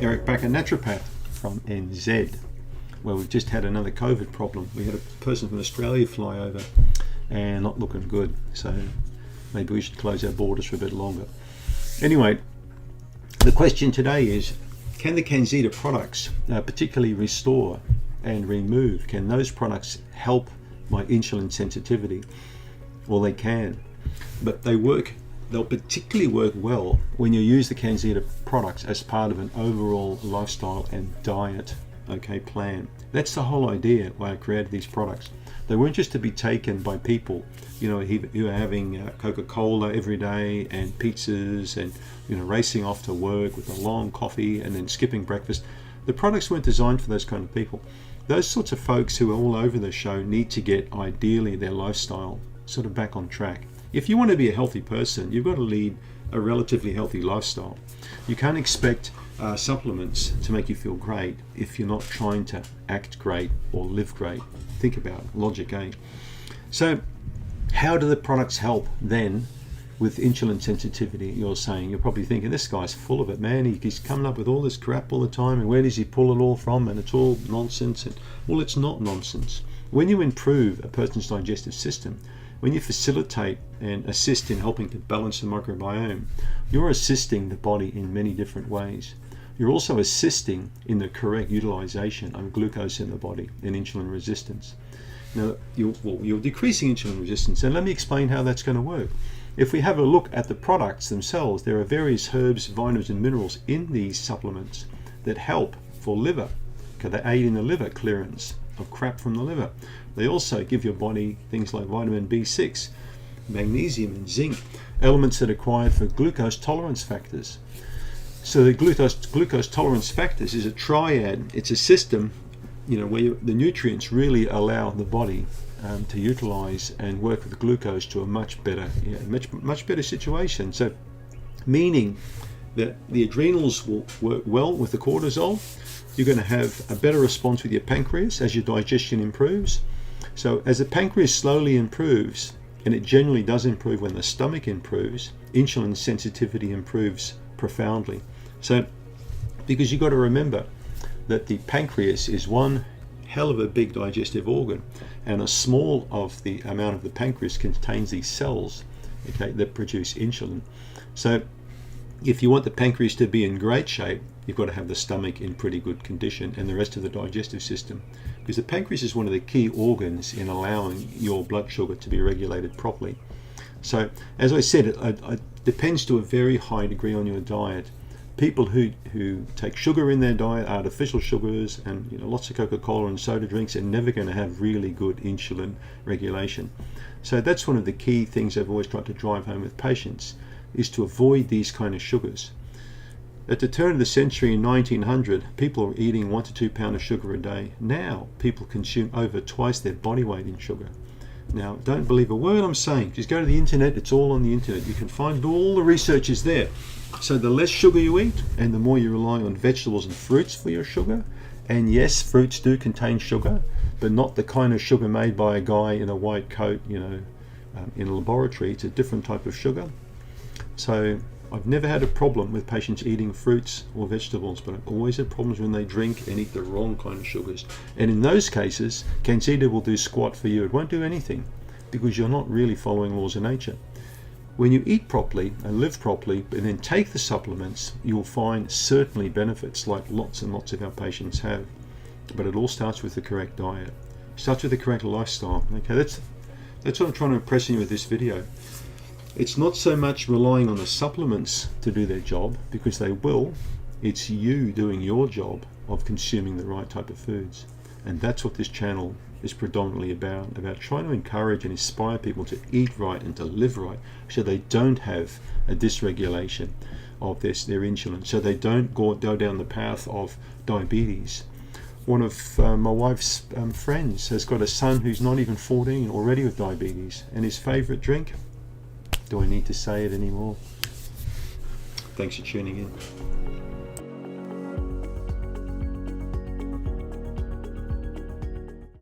Eric Backer, naturopath from NZ. Well, we've just had another COVID problem. We had a person from Australia fly over and not looking good. So maybe we should close our borders for a bit longer. Anyway, the question today is, can the Cannzida products particularly restore and remove? Can those products help my insulin sensitivity? Well, they can, but they'll particularly work well when you use the Cannzida products as part of an overall lifestyle and diet plan. That's the whole idea why I created these products. They weren't just to be taken by people, who are having Coca-Cola every day and pizzas and racing off to work with a long coffee and then skipping breakfast. The products weren't designed for those kind of people. Those sorts of folks who are all over the show need to get ideally their lifestyle sort of back on track. If you want to be a healthy person, you've got to lead a relatively healthy lifestyle. You can't expect supplements to make you feel great if you're not trying to act great or live great. Think about it, logic, eh? So how do the products help then with insulin sensitivity? You're probably thinking, this guy's full of it, man. He's coming up with all this crap all the time, and where does he pull it all from? And it's all nonsense. And well, it's not nonsense. When you improve a person's digestive system, when you facilitate and assist in helping to balance the microbiome, you're assisting the body in many different ways. You're also assisting in the correct utilization of glucose in the body and insulin resistance. Now, you're decreasing insulin resistance, and let me explain how that's going to work. If we have a look at the products themselves, there are various herbs, vitamins, and minerals in these supplements that help for liver, because they aid in the liver clearance of crap from the liver. They also give your body things like vitamin B6, magnesium, and zinc, elements that are required for glucose tolerance factors. So the glucose tolerance factors is a triad. It's a system, where the nutrients really allow the body to utilize and work with glucose to a much better situation. So, meaning that the adrenals will work well with the cortisol. You're going to have a better response with your pancreas as your digestion improves. So as the pancreas slowly improves, and it generally does improve when the stomach improves, insulin sensitivity improves profoundly. So, because you've got to remember that the pancreas is one hell of a big digestive organ, and a small of the amount of the pancreas contains these cells, that produce insulin. So if you want the pancreas to be in great shape, you've got to have the stomach in pretty good condition and the rest of the digestive system, because the pancreas is one of the key organs in allowing your blood sugar to be regulated properly. So as I said, it depends to a very high degree on your diet. People who take sugar in their diet, artificial sugars, and lots of Coca-Cola and soda drinks, are never going to have really good insulin regulation. So that's one of the key things I've always tried to drive home with patients, is to avoid these kind of sugars. At the turn of the century in 1900, people were eating 1 to 2 pounds of sugar a day. Now people consume over twice their body weight in sugar. Now, don't believe a word I'm saying. Just go to the internet. It's all on the internet. You can find all the research is there. So the less sugar you eat, and the more you rely on vegetables and fruits for your sugar. And yes, fruits do contain sugar, but not the kind of sugar made by a guy in a white coat, in a laboratory. It's a different type of sugar. So I've never had a problem with patients eating fruits or vegetables, but I've always had problems when they drink and eat the wrong kind of sugars. And in those cases, Cannzida will do squat for you. It won't do anything, because you're not really following laws of nature. When you eat properly and live properly, and then take the supplements, you'll find certainly benefits like lots and lots of our patients have. But it all starts with the correct diet. It starts with the correct lifestyle. Okay, that's what I'm trying to impress on you with this video. It's not so much relying on the supplements to do their job, because they will. It's you doing your job of consuming the right type of foods. And that's what this channel is predominantly about trying to encourage and inspire people to eat right and to live right, so they don't have a dysregulation of their insulin, so they don't go down the path of diabetes. One of my wife's friends has got a son who's not even 14 already with diabetes, and his favorite drink, do I need to say it anymore? Thanks for tuning in.